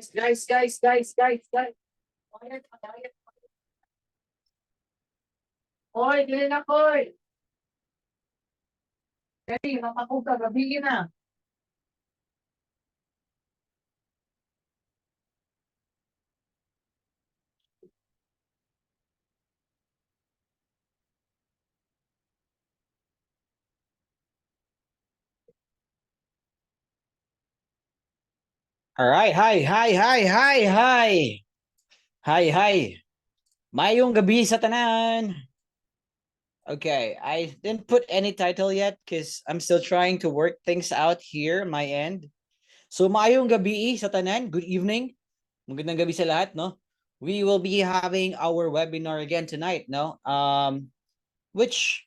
Guys. Quiet. Hoy, dili na, hoy. Hey, mapakog ka, gabi na. All right. Hi. Mayong gabi sa tanan. Okay, I didn't put any title yet because I'm still trying to work things out here, my end. So mayong gabi sa tanan. Good evening. Magandang gabi sa lahat, no? We will be having our webinar again tonight, no? Which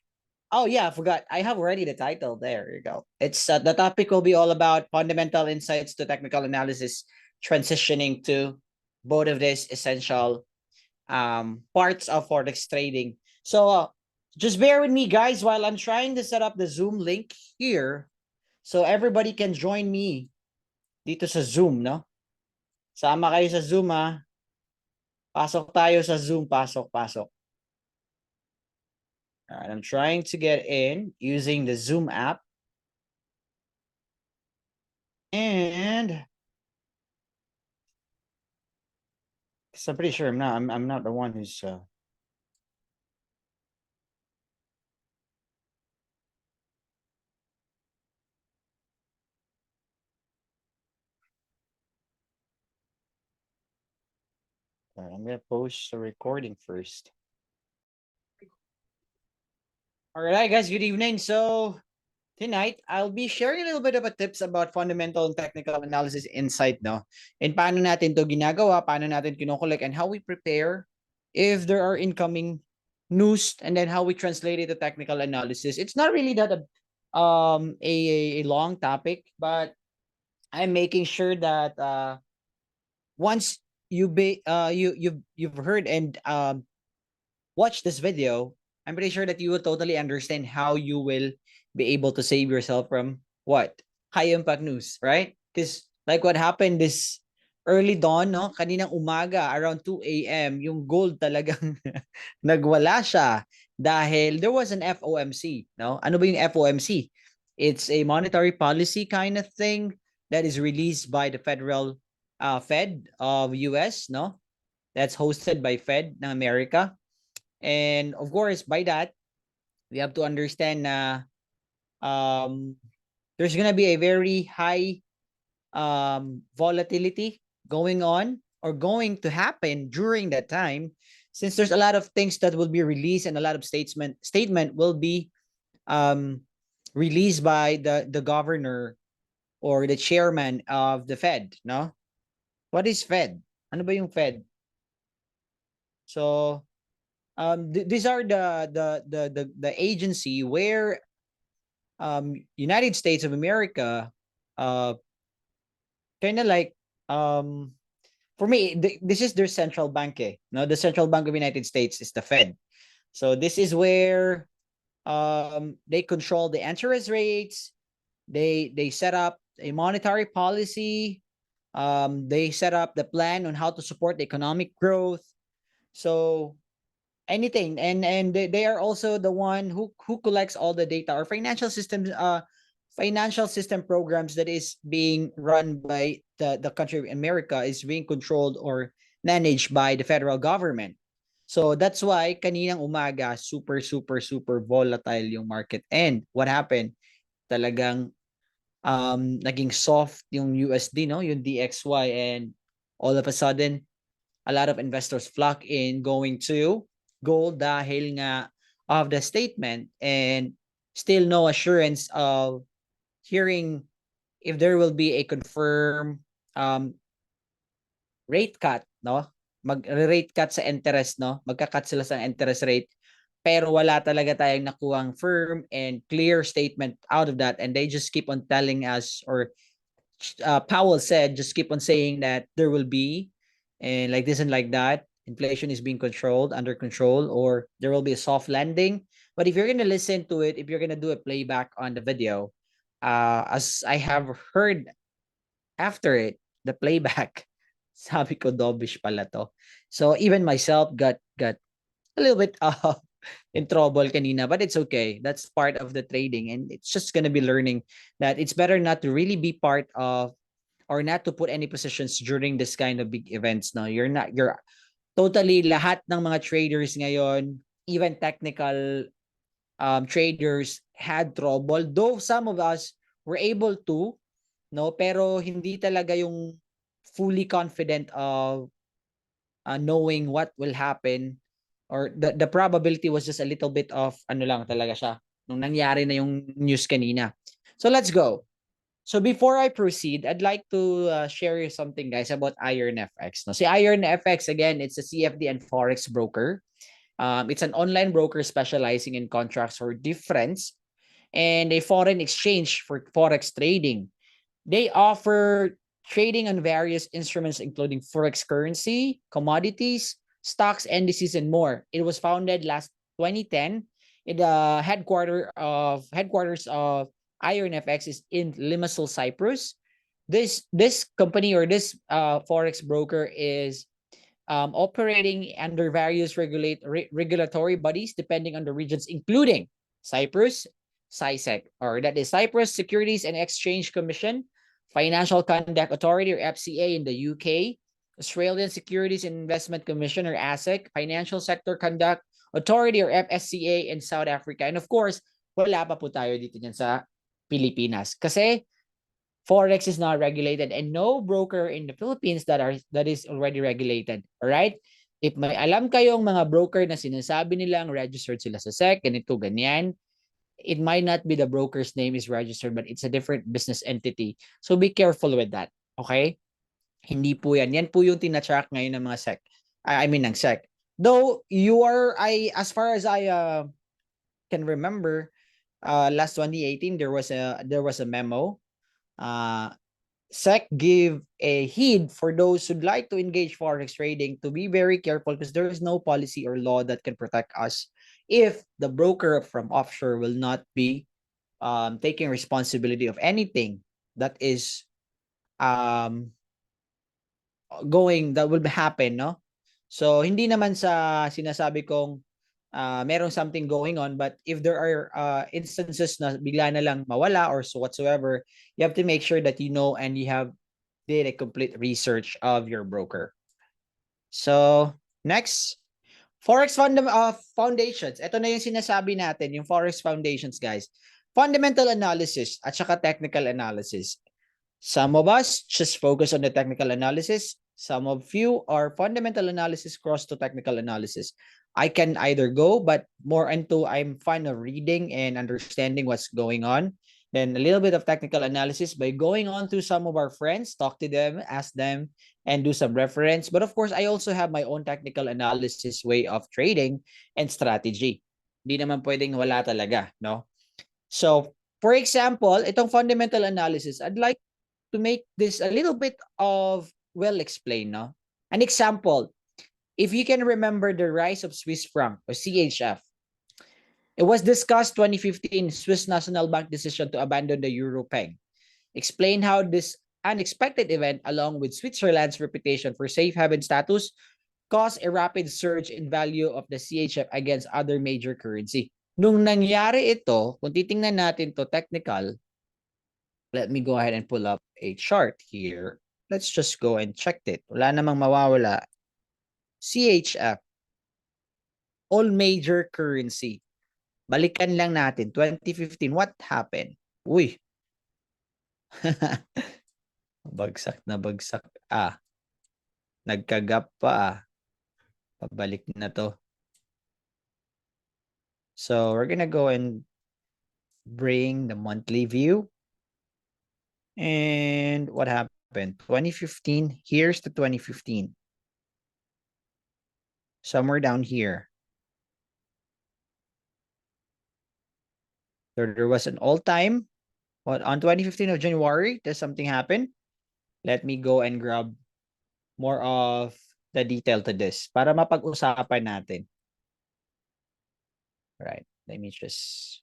oh yeah, I forgot. I have already the title. There you go. It's the topic will be all about fundamental insights to technical analysis, transitioning to both of these essential parts of Forex trading. So just bear with me, guys, while I'm trying to set up the Zoom link here so everybody can join me dito sa Zoom, no? Sama kayo sa Zoom, ha? Pasok tayo sa Zoom, pasok. All right, I'm trying to get in using the Zoom app. And because I'm pretty sure I'm not the one who's I'm gonna post the recording first. All right, guys, good evening. So tonight, I'll be sharing a little bit of a tips about fundamental and technical analysis insight, no? And paano natin to ginagawa, paano natin kinokolek, and how we prepare if there are incoming news, and then how we translate it to technical analysis. It's not really that a long topic, but I'm making sure that once you've heard and watch this video, I'm pretty sure that you will totally understand how you will be able to save yourself from what? High impact news, right? Because like what happened this early dawn, no? Kaninang umaga, around 2 a.m., yung gold talagang nagwala siya dahil there was an FOMC, no? Ano ba yung FOMC? It's a monetary policy kind of thing that is released by the Federal Fed of US, no? That's hosted by Fed ng America. And of course, by that, we have to understand there's going to be a very high volatility going on or going to happen during that time, since there's a lot of things that will be released and a lot of statement will be released by the governor or the chairman of the Fed, no? What is Fed? Ano ba yung Fed? So these are the agency where United States of America kind of like for me this is their central bank, eh? No, the central bank of United States is the Fed. So this is where they control the interest rates. They set up a monetary policy. They set up the plan on how to support the economic growth. So anything, and they are also the one who collects all the data or financial system programs that is being run by the country of America is being controlled or managed by the federal government. So that's why kaninang umaga super volatile yung market. And what happened? Talagang naging soft yung USD, no, yung DXY, and all of a sudden a lot of investors flock in going to gold dahil nga of the statement, and still no assurance of hearing if there will be a confirmed rate cut, no? Mag-rate cut sa interest, no? Magka-cut sila sa interest rate, pero wala talaga tayong nakuhang firm and clear statement out of that, and they just keep on telling us, or Powell said, just keep on saying that there will be, and like this and like that, inflation is being controlled, under control, or there will be a soft landing. But if you're going to listen to it, if you're going to do a playback on the video, as I have heard after it, the playback, Sabi ko, dobish pala to. So even myself got a little bit in trouble kanina, but it's okay. That's part of the trading, and it's just gonna be learning that it's better not to really be part of or not to put any positions during this kind of big events. No, you're totally lahat ng mga traders ngayon, even technical traders had trouble. Though some of us were able to, no, pero hindi talaga yung fully confident of knowing what will happen, or the probability was just a little bit of ano lang talaga siya nung nangyari na yung news kanina. So let's go. So before I proceed, I'd like to share you something, guys, about IronFX. No, si IronFX, again, it's a CFD and Forex broker. It's an online broker specializing in contracts for difference and a foreign exchange for Forex trading. They offer trading on various instruments, including Forex currency, commodities, stocks, indices, and more. It was founded last 2010. The headquarters of IronFX is in Limassol, Cyprus. This company, or this Forex broker, is operating under various regulatory bodies depending on the regions, including Cyprus, CISEC, or that is Cyprus Securities and Exchange Commission, Financial Conduct Authority, or FCA, in the UK, Australian Securities and Investment Commission, or ASIC, Financial Sector Conduct Authority, or FSCA, in South Africa. And of course, wala pa po tayo dito dyan sa Pilipinas. Kasi Forex is not regulated, and no broker in the Philippines that is already regulated. All right? If may alam kayong mga broker na sinasabi nilang registered sila sa SEC, ganito, ganyan, it might not be the broker's name is registered, but it's a different business entity. So be careful with that. Okay? Hindi po yan. Yan po yung tina-track ngayon ng mga SEC. I mean, ng SEC. Though as far as I can remember, last 2018 there was a memo. SEC give a heed for those who'd like to engage Forex trading to be very careful, because there is no policy or law that can protect us if the broker from offshore will not be taking responsibility of anything that is that will happen, no? So hindi naman sa sinasabi kong merong something going on, but if there are instances na bigla na lang mawala or so whatsoever, you have to make sure that you know and you have did a complete research of your broker. So next, Forex foundations. Ito na yung sinasabi natin, yung Forex foundations, guys. Fundamental analysis at saka technical analysis. Some of us just focus on the technical analysis. Some of you are fundamental analysis cross to technical analysis. I can either go, but more into I'm fond of reading and understanding what's going on. Then a little bit of technical analysis by going on to some of our friends, talk to them, ask them, and do some reference. But of course, I also have my own technical analysis way of trading and strategy. Hindi naman pwedeng wala talaga, no? So, for example, itong fundamental analysis, I'd like to make this a little bit of well explained, no? An example, if you can remember the rise of Swiss franc or CHF, it was discussed 2015 Swiss National Bank decision to abandon the euro peg. Explain how this unexpected event, along with Switzerland's reputation for safe haven status, caused a rapid surge in value of the CHF against other major currency. Nung nangyari ito, kung titingnan natin to technical, let me go ahead and pull up a chart here. Let's just go and check it. Wala namang mawawala. CHF, all major currency. Balikan lang natin. 2015, what happened? Uy. Bagsak na bagsak. Nagkagap pa. Pabalik na to. So we're gonna go and bring the monthly view. And what happened? 2015, here's the 2015. Somewhere down here. So there was an all-time, on 2015 of January, does something happen? Let me go and grab more of the detail to this para mapag-usapan natin. Right, let me just...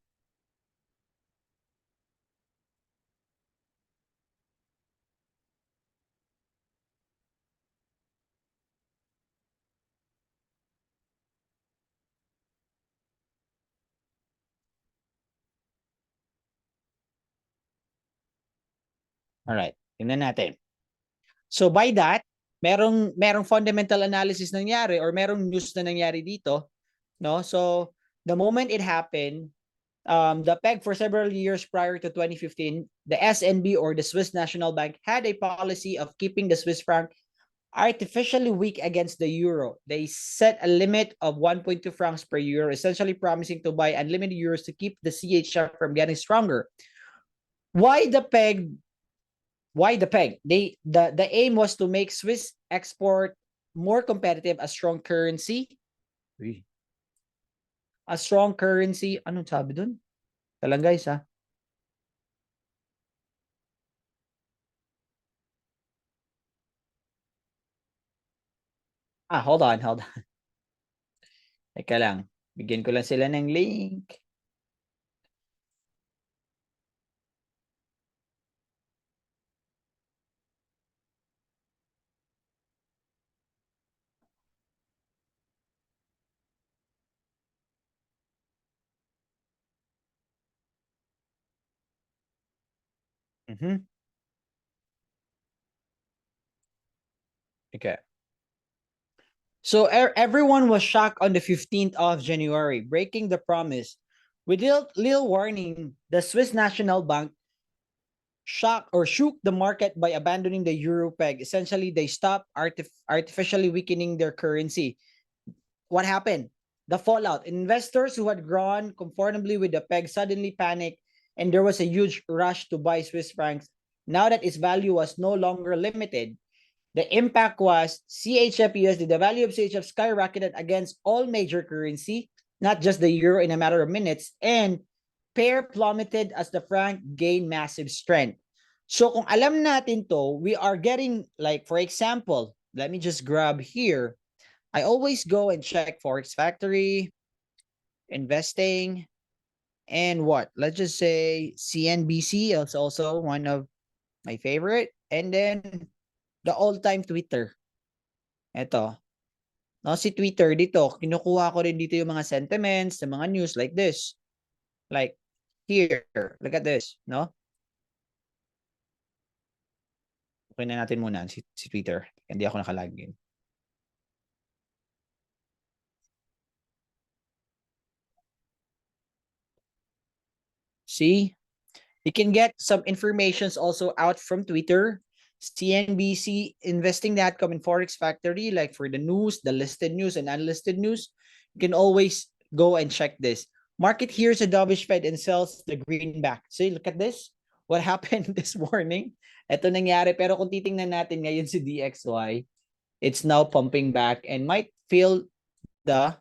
Alright, tingnan natin. So by that, merong fundamental analysis nangyari or merong news na nangyari dito, no? So the moment it happened, the peg for several years prior to 2015, the SNB or the Swiss National Bank had a policy of keeping the Swiss franc artificially weak against the euro. They set a limit of 1.2 francs per euro, essentially promising to buy unlimited euros to keep the CHF from getting stronger. Why the peg? Why the peg? The aim was to make Swiss export more competitive, a strong currency. A strong currency. Anong sabi dun? Talang guys ha. Hold on. Teka lang. Bigyan ko lang sila ng link. Okay. So everyone was shocked on the 15th of January, breaking the promise. With little warning, the Swiss National Bank shook the market by abandoning the euro peg. Essentially, they stopped artificially weakening their currency. What happened? The fallout. Investors who had grown comfortably with the peg suddenly panicked, and there was a huge rush to buy Swiss francs. Now that its value was no longer limited, the impact was CHF USD. The value of CHF skyrocketed against all major currency, not just the euro, in a matter of minutes, and pair plummeted as the franc gained massive strength. So kung alam natin to, we are getting, like, for example, let me just grab here. I always go and check Forex Factory, investing, and what? Let's just say CNBC is also one of my favorite. And then the all-time Twitter. Ito. No, si Twitter dito, kinukuha ko rin dito yung mga sentiments, the mga news like this. Like here, look at this, no? Okay na natin muna si Twitter. Hindi ako nakalagin. See? You can get some informations also out from Twitter, CNBC, investing.com, and Forex Factory, like for the news, the listed news and unlisted news. You can always go and check this. Market hears a dovish Fed and sells the greenback. See, look at this. What happened this morning? Ito nangyari. Pero kung titingnan natin ngayon si DXY, it's now pumping back and might fill the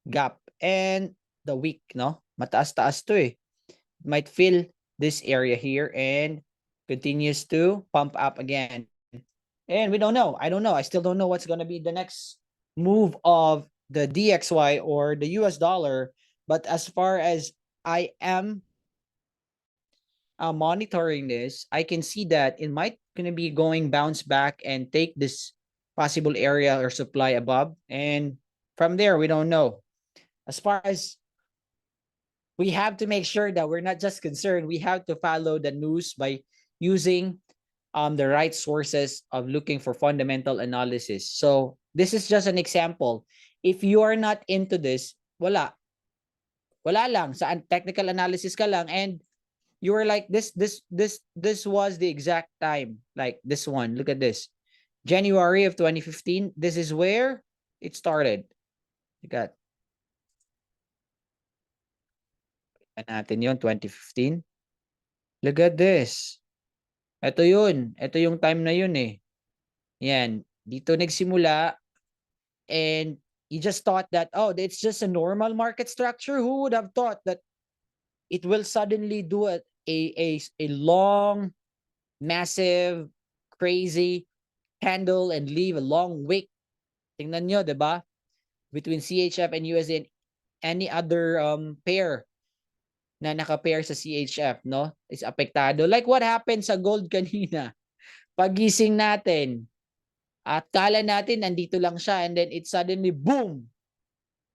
gap and the week, no? Mataas-taas to eh. Might fill this area here and continues to pump up again. And we don't know. I don't know. I still don't know what's going to be the next move of the DXY or the US dollar. But as far as I am monitoring this, I can see that it might going to be going bounce back and take this possible area or supply above. And from there, we don't know. As far as we have to make sure that we're not just concerned, we have to follow the news by using the right sources of looking for fundamental analysis. So this is just an example. If you are not into this, wala lang, sa technical analysis ka lang, and you were like this was the exact time, like this one. Look at this, January of 2015. This is where it started. You got natin yon 2015. Look at this. Ito yun. Ito yung time na yun eh. Yan. Dito nagsimula and you just thought that, oh, it's just a normal market structure. Who would have thought that it will suddenly do a long, massive, crazy candle and leave a long wick? Tingnan nyo, diba? Between CHF and USD and any other pair na naka-pair sa CHF, no? Is apektado. Like what happened sa gold kanina. Pagising natin, at kala natin nandito lang siya and then it suddenly boom.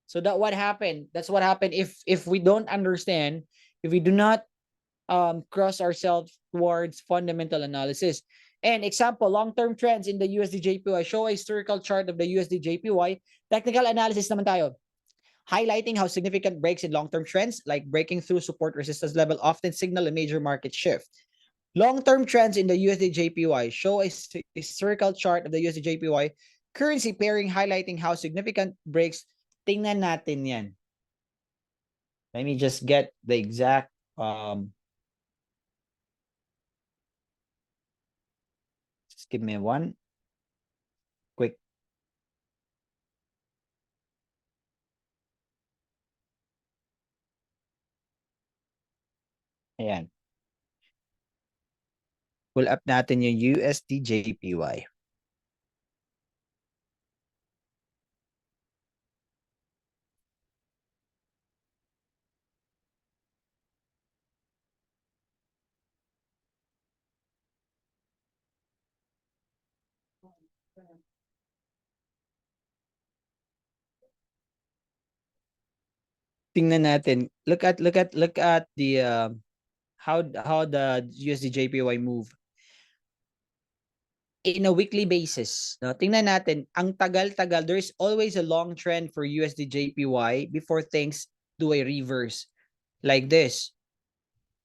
So that what happened? That's what happened if we don't understand, if we do not cross ourselves towards fundamental analysis. And example, long-term trends in the USD JPY. Show a historical chart of the USD JPY. Technical analysis naman tayo. Highlighting how significant breaks in long-term trends, like breaking through support resistance level, often signal a major market shift. Long-term trends in the USD JPY. Show a historical chart of the USD JPY. Currency pairing highlighting how significant breaks. Tingnan natin yan. Let me just get the exact just give me one quick. Ayan. Pull up natin yung USD JPY. Tingnan natin. Look at the how the USD JPY move in a weekly basis. No, tingnan natin, ang tagal-tagal, there is always a long trend for USD JPY before things do a reverse like this.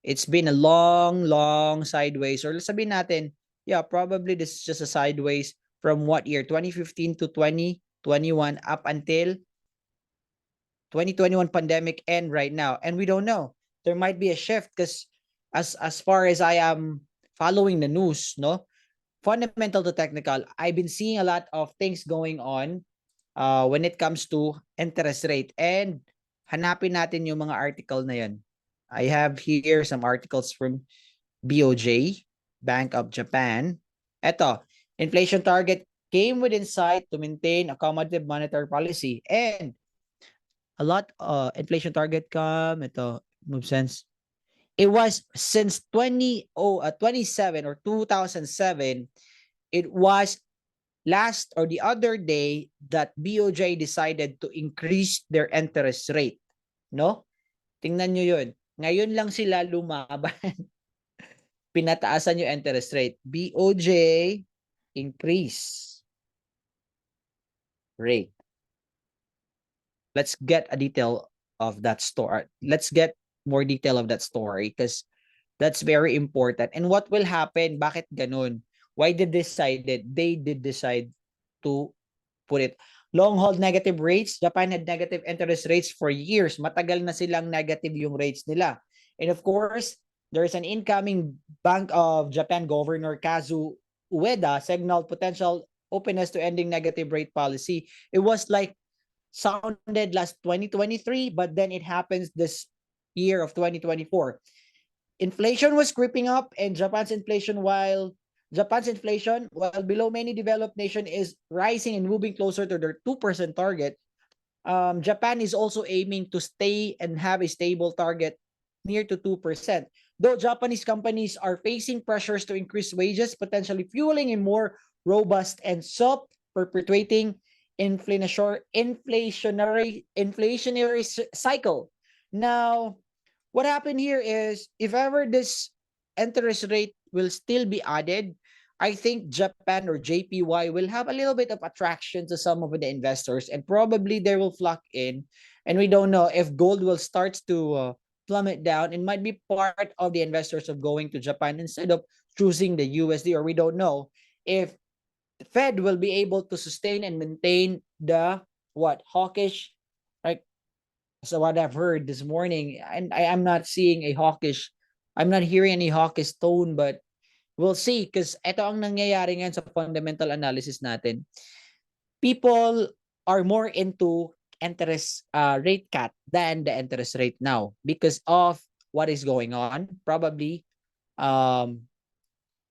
It's been a long sideways, or let's sabihin natin, yeah, probably this is just a sideways from what year? 2015 to 2021 up until 2021 pandemic and right now. And we don't know. There might be a shift because as far as I am following the news, no, fundamental to technical, I've been seeing a lot of things going on when it comes to interest rate. And hanapin natin yung mga article na yan. I have here some articles from BOJ, Bank of Japan. Eto, inflation target came with insight to maintain accommodative monetary policy. And a lot inflation target come, ito, move sense. It was since 27 or 2007, it was last or the other day that BOJ decided to increase their interest rate. No? Tingnan nyo yun. Ngayon lang sila lumaban. Pinataasan yung interest rate. BOJ increase rate. Let's get a detail of that story. Let's get more detail of that story because that's very important. And what will happen? Bakit ganun? Why did they decide that? They did decide to put it. Long hold negative rates. Japan had negative interest rates for years. Matagal na silang negative yung rates nila. And of course, there's an incoming Bank of Japan Governor Kazu Ueda signaled potential openness to ending negative rate policy. It was like sounded last 2023, but then it happens this year of 2024. Inflation was creeping up, and Japan's inflation, while below many developed nations, is rising and moving closer to their 2% target. Japan is also aiming to stay and have a stable target near to 2%. Though Japanese companies are facing pressures to increase wages, potentially fueling a more robust and self-perpetuating inflationary cycle. Now, what happened here is if ever this interest rate will still be added, I think Japan or JPY will have a little bit of attraction to some of the investors, and probably they will flock in. And we don't know if gold will start to plummet down. It might be part of the investors of going to Japan instead of choosing the USD, or we don't know if the Fed will be able to sustain and maintain the hawkish, right? So what I've heard this morning, and I'm not seeing a hawkish, I'm not hearing any hawkish tone, but we'll see because ito ang nangyayari ngayon sa fundamental analysis natin. People are more into interest rate cut than the interest rate now because of what is going on. Probably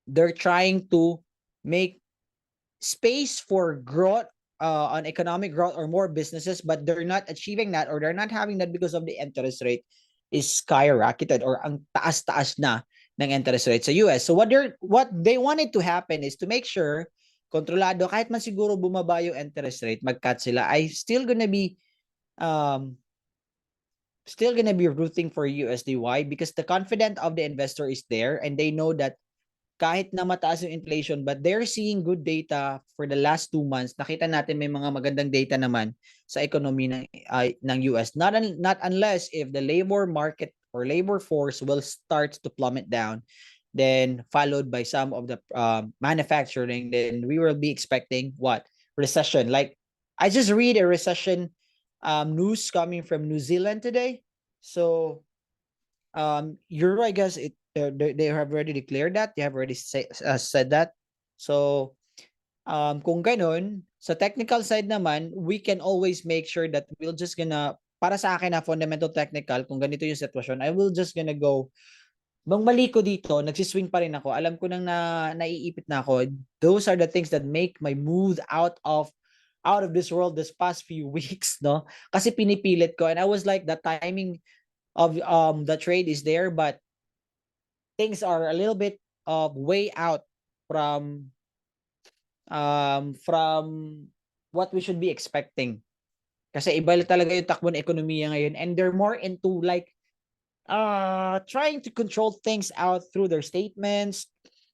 they're trying to make space for growth on economic growth or more businesses, but they're not achieving that, or they're not having that because of the interest rate is skyrocketed, or ang taas-taas na ng interest rate sa US. So what they wanted to happen is to make sure kontrolado, kahit man siguro bumaba yung interest rate, mag-cut sila, ay still gonna be still gonna be rooting for USDY because the confidence of the investor is there and they know that kahit na mataas yung inflation, but they're seeing good data for the last 2 months. Nakita natin may mga magandang data naman sa economy ng US. Not unless if the labor market or labor force will start to plummet down, then followed by some of the manufacturing, then we will be expecting what? Recession. Like, I just read a recession news coming from New Zealand today. So Euro, I guess they have already declared that. They have already said that. So kung ganun, sa technical side naman, we can always make sure that we'll just gonna, para sa akin na fundamental technical, kung ganito yung sitwasyon, I will just gonna go, bang mali ko dito, nagsiswing pa rin ako, alam ko nang naiipit na ako. Those are the things that make my mood out of this world this past few weeks, no? Kasi pinipilit ko, and I was like, the timing of the trade is there, but things are a little bit of way out from what we should be expecting. Kasi iba talaga yung takbo ng ekonomiya ngayon, and they're more into like trying to control things out through their statements,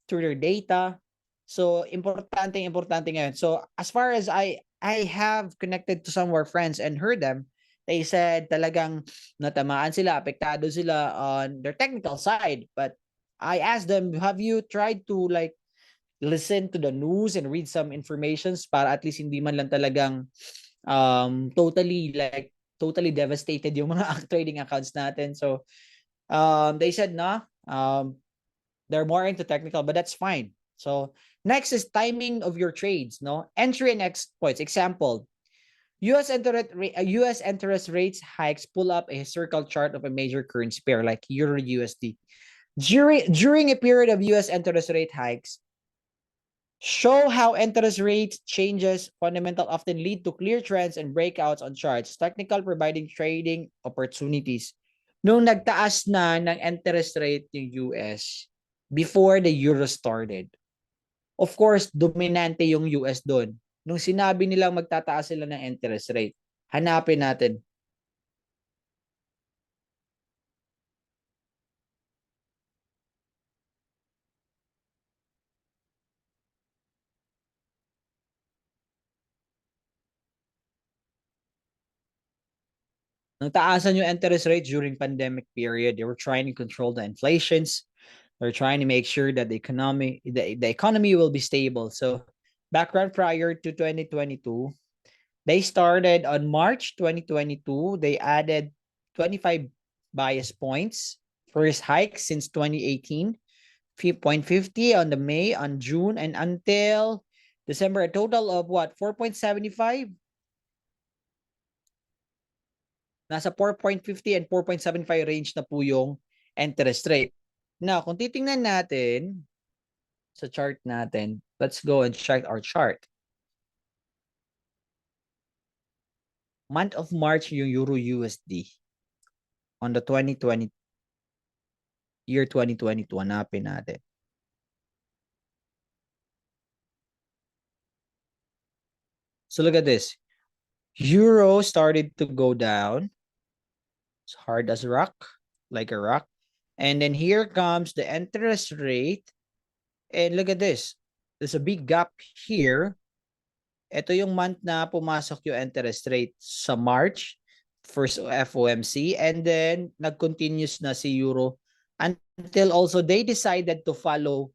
through their data. So importante ngayon. So as far as I have connected to some of our friends and heard them, they said talagang natamaan sila, apektado sila on their technical side. But I asked them, have you tried to like listen to the news and read some informations para at least hindi man lang talagang totally devastated yung mga trading accounts natin. So they said no, they're more into technical, but that's fine. So next is timing of your trades, no? Entry and exit points. Example, US interest rates hikes pull up a historical chart of a major currency pair like Euro USD. During a period of US interest rate hikes, show how interest rates changes fundamental often lead to clear trends and breakouts on charts. Technical providing trading opportunities. Nung nagtaas na ng interest rate yung US before the Euro started, of course, dominante yung US doon. Nung sinabi nilang magtataas sila ng interest rate, hanapin natin. Nung taasan yung interest rate during pandemic period, they were trying to control the inflations. They're trying to make sure that the economy will be stable. So background prior to 2022, they started on March 2022. They added 25 bias points. First hike since 2018. 0.50 on the May, on June, and until December, a total of what? 4.75? Nasa 4.50 and 4.75 range na po yung interest rate. Now, kung titingnan natin sa chart natin, let's go and check our chart. Month of March yung Euro USD on the 2022, hanapin natin. So look at this. Euro started to go down. It's hard as a rock, like a rock. And then here comes the interest rate. And look at this. There's a big gap here. Ito yung month na pumasok yung interest rate sa March, first FOMC, and then nag-continuous na si Euro until also they decided to follow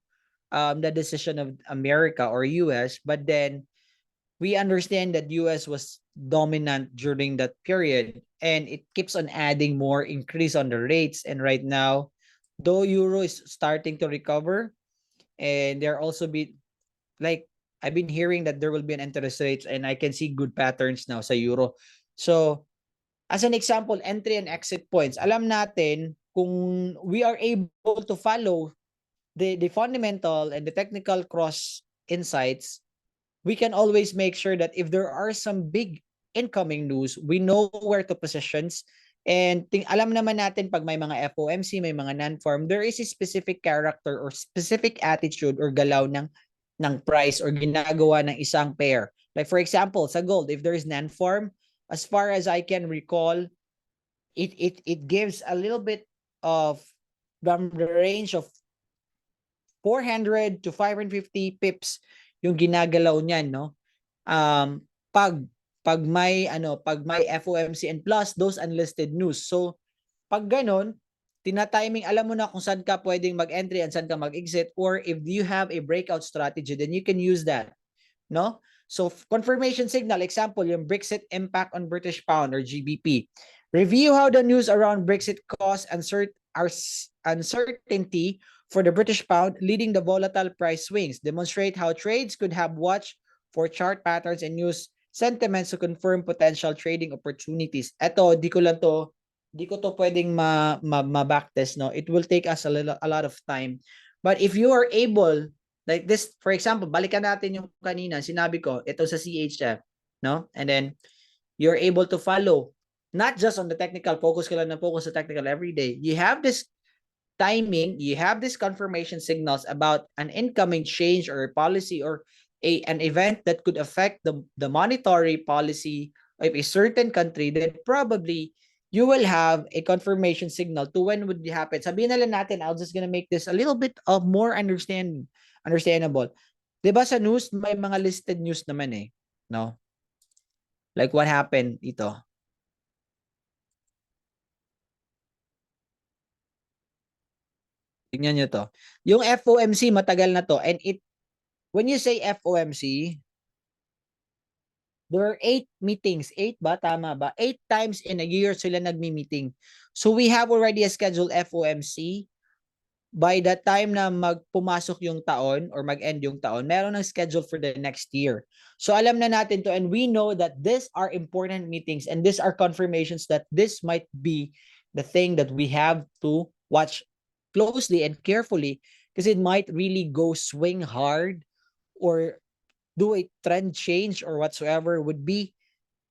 the decision of America or US, but then we understand that US was dominant during that period and it keeps on adding more increase on the rates, and right now, though Euro is starting to recover, and there also be like I've been hearing that there will be an interest rates and I can see good patterns now sa Euro. So, as an example, entry and exit points. Alam natin kung we are able to follow the fundamental and the technical cross insights, we can always make sure that if there are some big incoming news, we know where to positions. And alam naman natin pag may mga FOMC, may mga non-farm, there is a specific character or specific attitude or galaw ng price or ginagawa ng isang pair. Like for example, sa gold, if there is non-farm, as far as I can recall, it gives a little bit of from the range of 400 to 550 pips yung ginagalaw niyan, no? Um, pag pag may FOMC and plus those unlisted news. So pag ganun, tina-timing, alam mo na kung saan ka pwedeng mag-entry and saan ka mag-exit, or if you have a breakout strategy, then you can use that, no? So confirmation signal, example, yung Brexit impact on British pound or GBP. Review how the news around Brexit caused uncertainty for the British pound, leading the volatile price swings. Demonstrate how trades could have watched for chart patterns and use sentiments to confirm potential trading opportunities. Eto, di ko to pwedeng ma-backtest, no? It will take us a lot of time. But if you are able, like this, for example, balikan natin yung kanina, sinabi ko, ito sa CHF, no? And then, you're able to follow, not just on the technical, focus ka lang na focus sa technical every day. You have this timing, you have this confirmation signals about an incoming change or policy or an event that could affect the monetary policy of a certain country, then probably you will have a confirmation signal to when would it happen. Sabihin na lang natin, I'll just gonna make this a little bit of more understandable. Diba sa news, may mga listed news naman eh, no? Like what happened ito. Tingnan nyo to. Yung FOMC, matagal na to. And when you say FOMC, there are 8 meetings. 8 ba? Tama ba? 8 times in a year sila nagmi-meeting. So we have already a scheduled FOMC. By the time na magpumasok yung taon or mag-end yung taon, meron ng schedule for the next year. So alam na natin to, and we know that these are important meetings and these are confirmations that this might be the thing that we have to watch closely and carefully, because it might really go swing hard or do a trend change or whatsoever would be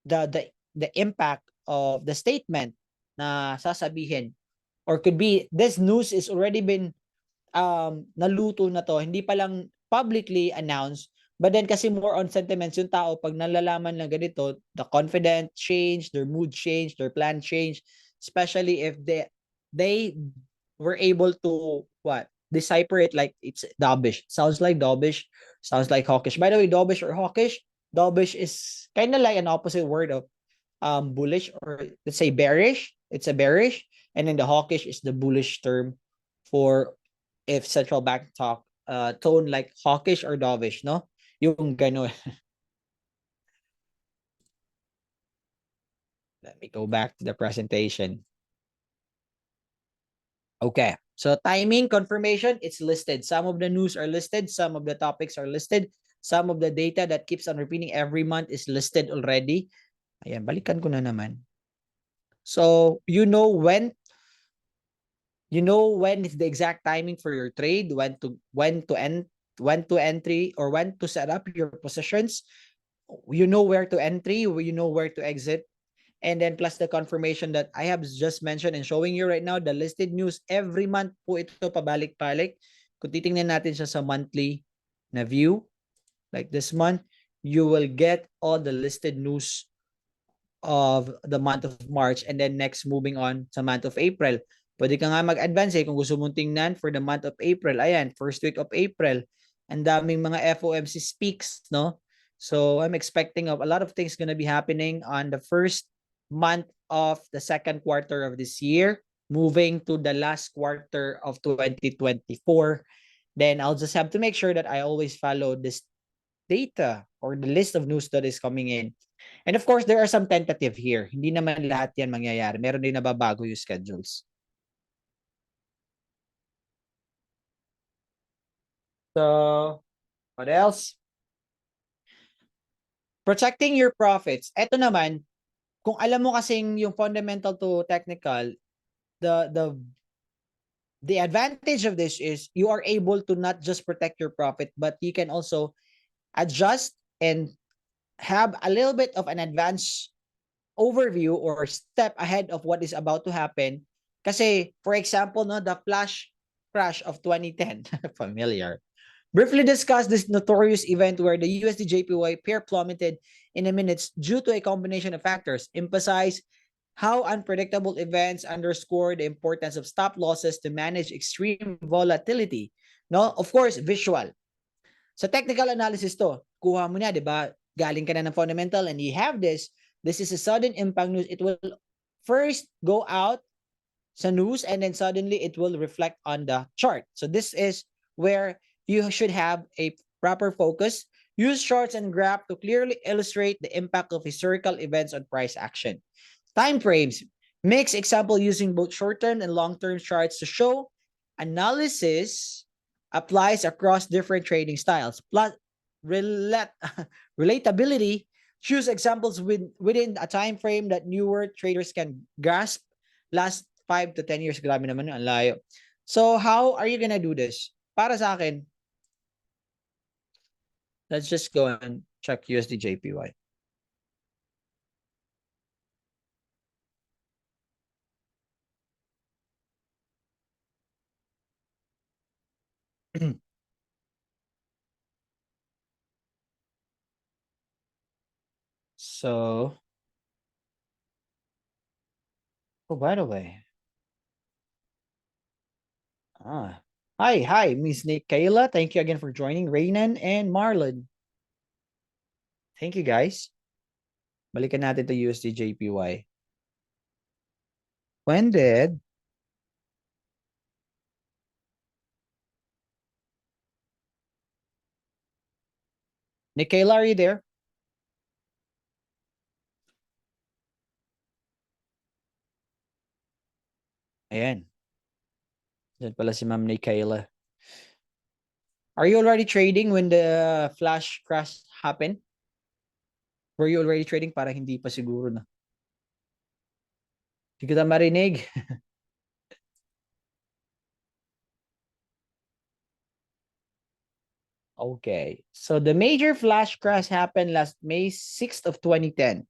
the impact of the statement na sasabihin, or could be this news is already been naluto na to, hindi pa lang publicly announced, but then kasi more on sentiments yung tao pag nalalaman na ganito, the confidence change, their mood change, their plan change, especially if they were able to decipher it, like it's dovish. Sounds like dovish, sounds like hawkish. By the way, dovish or hawkish, dovish is kind of like an opposite word of bullish, or let's say bearish. It's a bearish, and then the hawkish is the bullish term for if central bank talk tone like hawkish or dovish, no? Yung ganun. Let me go back to the presentation. Okay, so timing confirmation, it's listed. Some of the news are listed, some of the topics are listed, some of the data that keeps on repeating every month is listed already. Ayan, balikan ko na naman. So, you know when is the exact timing for your trade, when to end, when to entry, or when to set up your positions. You know where to entry, you know where to exit. And then plus the confirmation that I have just mentioned and showing you right now, the listed news every month po ito pabalik-balik. Kung titingnan natin siya sa monthly na view, like this month, you will get all the listed news of the month of March, and then next moving on sa month of April. Pwede ka nga mag-advance kung gusto mong tingnan for the month of April. Ayan, first week of April. Ang daming mga FOMC speaks, no? So I'm expecting a lot of things gonna be happening on the first month of the second quarter of this year, moving to the last quarter of 2024. Then I'll just have to make sure that I always follow this data or the list of news that is coming in. And of course, there are some tentative here. Hindi naman lahat yan mangyayari. Meron din nababago yung schedules. So, what else? Protecting your profits. Ito naman, kung alam mo kasing yung fundamental to technical, the advantage of this is you are able to not just protect your profit, but you can also adjust and have a little bit of an advanced overview or step ahead of what is about to happen. Kasi, for example, no, the flash crash of 2010, familiar. Briefly discuss this notorious event where the USD JPY pair plummeted in a minute due to a combination of factors. Emphasize how unpredictable events underscore the importance of stop losses to manage extreme volatility. No? Of course, visual. Sa technical analysis to, kuha mo na, di ba? Galing ka na ng fundamental and you have this. This is a sudden impact news. It will first go out sa news and then suddenly it will reflect on the chart. So this is where you should have a proper focus. Use charts and graph to clearly illustrate the impact of historical events on price action. Time frames. Mix example using both short-term and long-term charts to show analysis applies across different trading styles. Plus, relatability. Choose examples within a time frame that newer traders can grasp. Last 5 to 10 years, grabe naman yun, ang layo. So, how are you gonna do this? Para sa akin, let's just go and check USD JPY. So, oh, by the way, hi, Miss Nick Kayla. Thank you again for joining. Raynan and Marlon. Thank you, guys. Balikan natin to USD JPY. When did Nick Kayla, are you there? Ayan. Diyan pala si Ma'am Nick Kayla. Are you already trading when the flash crash happened? Were you already trading? Para hindi pa siguro na. Hindi kita marinig. Okay. So the major flash crash happened last May 6th of 2010.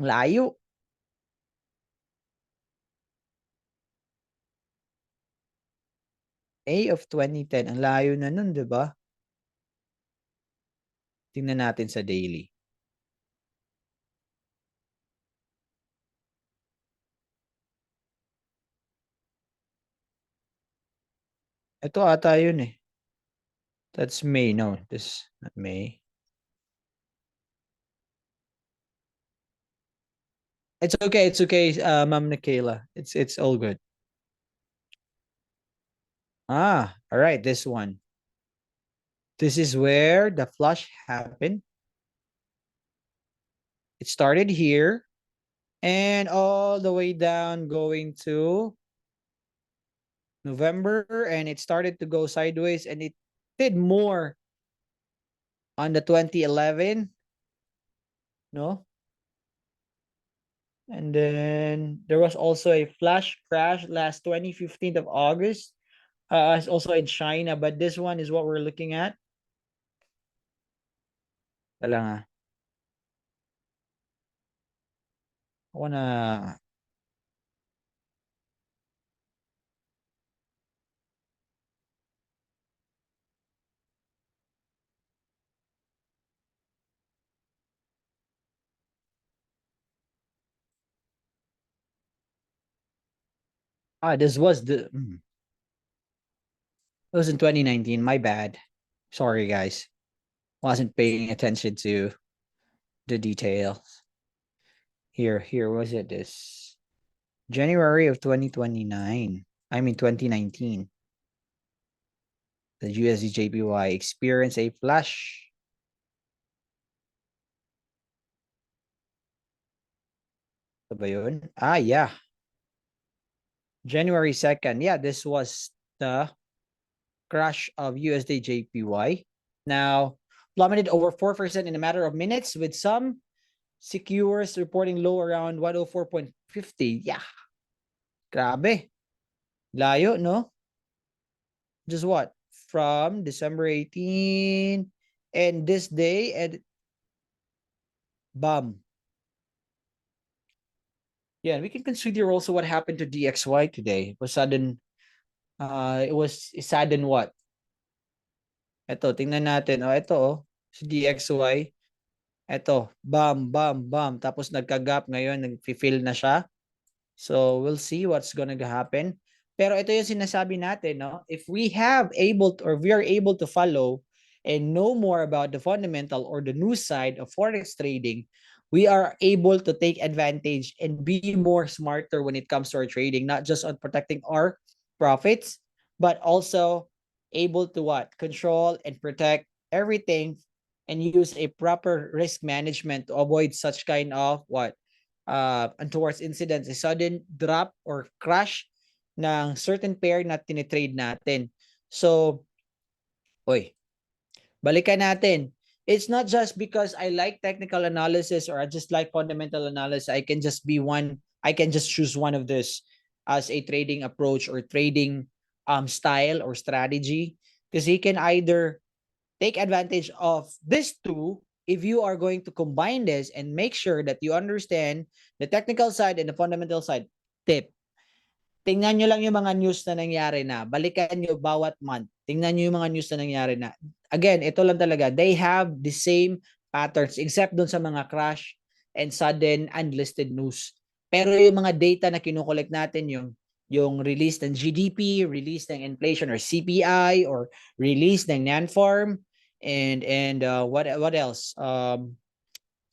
Layo. May of 2010. Ang layo na nun, di ba? Tingnan natin sa daily. Ito ata yun eh. That's May. No, this not May. It's okay. It's okay, Ma'am Nikela. It's all good. All right. This one. This is where the flush happened. It started here and all the way down going to November, and it started to go sideways, and it did more on the 2011, no? And then there was also a flash crash last 2015 of August, also in China, but this one is what we're looking at. Tala nga. I wanna... this was the... It was in 2019. My bad. Sorry, guys. Wasn't paying attention to the details. Here was it? This January of 2029. I mean 2019. The USD JPY experienced a flash. Ito ba yun? Yeah. January 2nd. Yeah, this was the crash of USD JPY. Now, plummeted over 4% in a matter of minutes, with some secures reporting low around 104.50. Yeah. Grabe. Layo, no? Just what? From December 18 and this day, and bam. Yeah, we can consider also what happened to DXY today. It was sudden, it was sudden what? Ito, tingnan natin. Ito, si DXY. Eto, bam, bam, bam. Tapos nagka-gap ngayon, nag-fill na siya. So we'll see what's gonna happen. Pero ito yung sinasabi natin, no? If we have able to, or we are able to follow and know more about the fundamental or the news side of Forex trading, we are able to take advantage and be more smarter when it comes to our trading, not just on protecting our profits, but also able to what? Control and protect everything and use a proper risk management to avoid such kind of what? Towards incidents, a sudden drop or crash ng certain pair na tinitrade natin. So, balikan natin. It's not just because I like technical analysis or I just like fundamental analysis. I can just choose one of this as a trading approach or trading style or strategy. Because you can either take advantage of these two if you are going to combine this and make sure that you understand the technical side and the fundamental side. Tip: tingnan nyo lang yung mga news na nangyari na. Balikan nyo bawat month. Tingnan nyo yung mga news na nangyari na. Again, ito lang talaga. They have the same patterns except dun sa mga crash and sudden unlisted news. Pero yung mga data na kinukolekt natin, yung release ng GDP, release ng inflation or CPI, or release ng non-farm, and what else?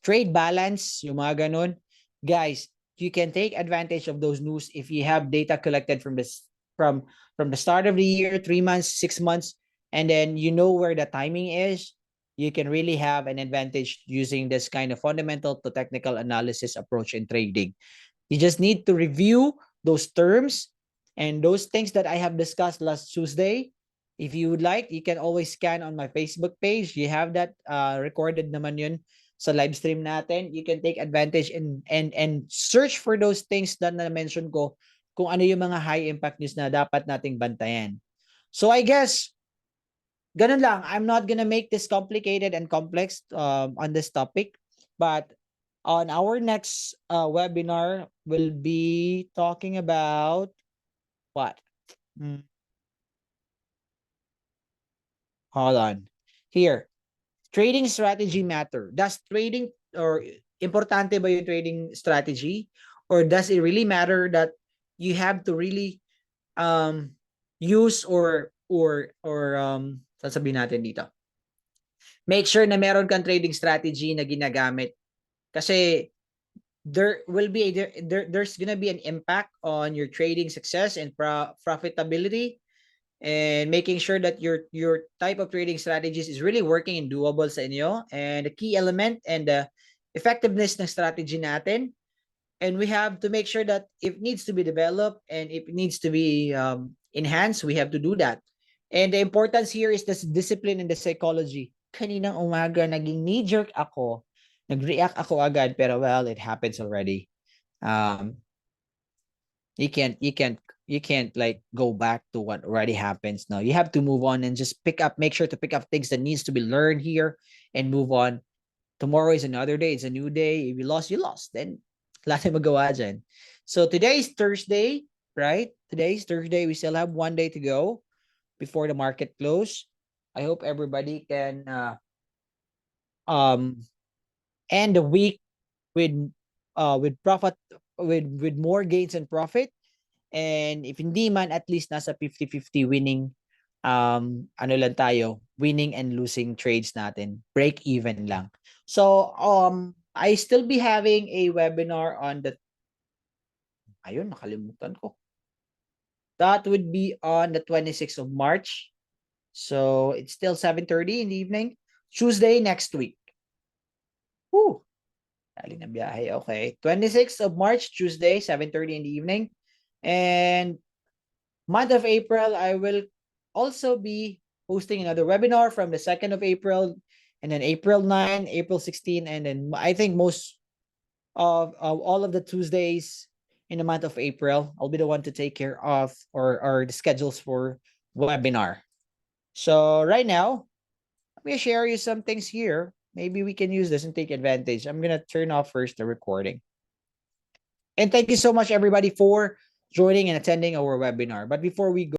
Trade balance, yung mga ganun. Guys, you can take advantage of those news if you have data collected from this from the start of the year, 3 months, 6 months, and then you know where the timing is. You can really have an advantage using this kind of fundamental to technical analysis approach in trading. You just need to review those terms and those things that I have discussed last Tuesday. If you would like, you can always scan on my Facebook page. You have that recorded naman yun sa live stream natin. You can take advantage and search for those things that na-mention ko, kung ano yung mga high impact news na dapat nating bantayan. So I guess ganun lang. I'm not gonna make this complicated and complex on this topic, but on our next webinar, we'll be talking about what? Hold on. Here, trading strategy matter. Does trading or importante ba yung trading strategy? Or does it really matter that you have to really use or sasabihin natin dito, make sure na meron kang trading strategy na ginagamit, kasi there's gonna be an impact on your trading success and profitability, and making sure that your type of trading strategies is really working and doable sa inyo. And the key element and the effectiveness ng strategy natin, and we have to make sure that if it needs to be developed and if it needs to be enhanced, we have to do that. And the importance here is the discipline and the psychology. Kaninang umaga naging knee-jerk ako, nag-react ako agad, pero well, it happens already. You can't like go back to what already happens. No, you have to move on and just make sure to pick up things that needs to be learned here and move on. Tomorrow is another day. It's a new day. If you lost, you lost. Then wala tayong magawa dyan. So today is Thursday, right? Today is Thursday. We still have one day to go before the market close. I hope everybody can end the week with profit, with more gains and profit. And if hindi man, at least nasa 50-50 winning, ano lang tayo, winning and losing trades natin. Break even lang. So, I still be having a webinar on the, ayun, nakalimutan ko. That would be on the 26th of March. So, it's still 7:30 in the evening. Tuesday next week. Woo! Dali na biyahe. Okay. 26th of March, Tuesday, 7:30 in the evening. And month of April, I will also be hosting another webinar from the 2nd of April, and then April 9, April 16, and then I think most of all of the Tuesdays in the month of April, I'll be the one to take care of or the schedules for webinar. So right now, let me share you some things here. Maybe we can use this and take advantage. I'm going to turn off first the recording. And thank you so much, everybody, for joining and attending our webinar. But before we go,